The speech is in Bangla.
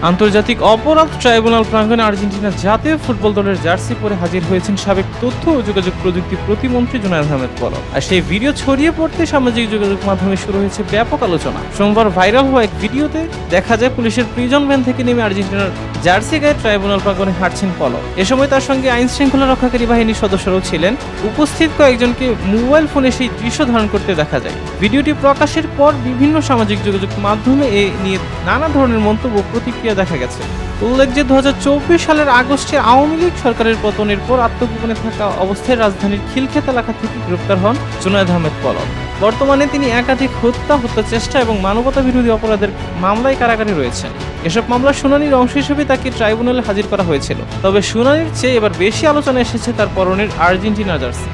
আন্তর্জাতিক অপরাধ ট্রাইব্যুনাল প্রাঙ্গণে আর্জেন্টিনা জাতীয় ফুটবল দলের জার্সি পরে হাজির হয়েছেন সাবেক তথ্য ও যোগাযোগ প্রযুক্তি প্রতিমন্ত্রী জুনায়েদ আহমেদ পলক। আর সেই ভিডিও ছড়িয়ে পড়তে সামাজিক যোগাযোগ মাধ্যমে শুরু হয়েছে ব্যাপক আলোচনা। সোমবার ভাইরাল হওয়া এক ভিডিওতে দেখা যায় পুলিশের প্রিজন ভ্যান থেকে নেমে আর্জেন্টিনার জার্সি গায়ে ট্রাইব্যুনাল প্রাঙ্গণে হাঁটছেন পলক। এ সময় তার সঙ্গে আইন শৃঙ্খলা রক্ষাকারী বাহিনীর সদস্যরাও ছিলেন। উপস্থিত কয়েকজনকে মোবাইল ফোনে সেই দৃশ্য ধারণ করতে দেখা যায়। ভিডিওটি প্রকাশের পর বিভিন্ন সামাজিক যোগাযোগ মাধ্যমে এ নিয়ে নানা ধরনের মন্তব্য প্রতিক্রিয়া দেখা গেছে। উল্লেখ যে 2024 সালের আগস্টে আওয়ামী লীগ সরকারের পতনের পর আত্মগোপনে থাকা অবস্থায় রাজধানীর খিলক্ষেত এলাকা থেকে গ্রেপ্তার হন জুনায়েদ আহমেদ পলক। বর্তমানে তিনি একাধিক হত্যা চেষ্টা এবং মানবতা বিরোধী অপরাধের মামলায় কারাগারে রয়েছেন। এসব মামলার শুনানির অংশ হিসেবে তাকে ট্রাইব্যুনালে হাজির করা হয়েছিল। তবে শুনানির চেয়ে এবার বেশি আলোচনা এসেছে তার পরনের আর্জেন্টিনা জার্সি।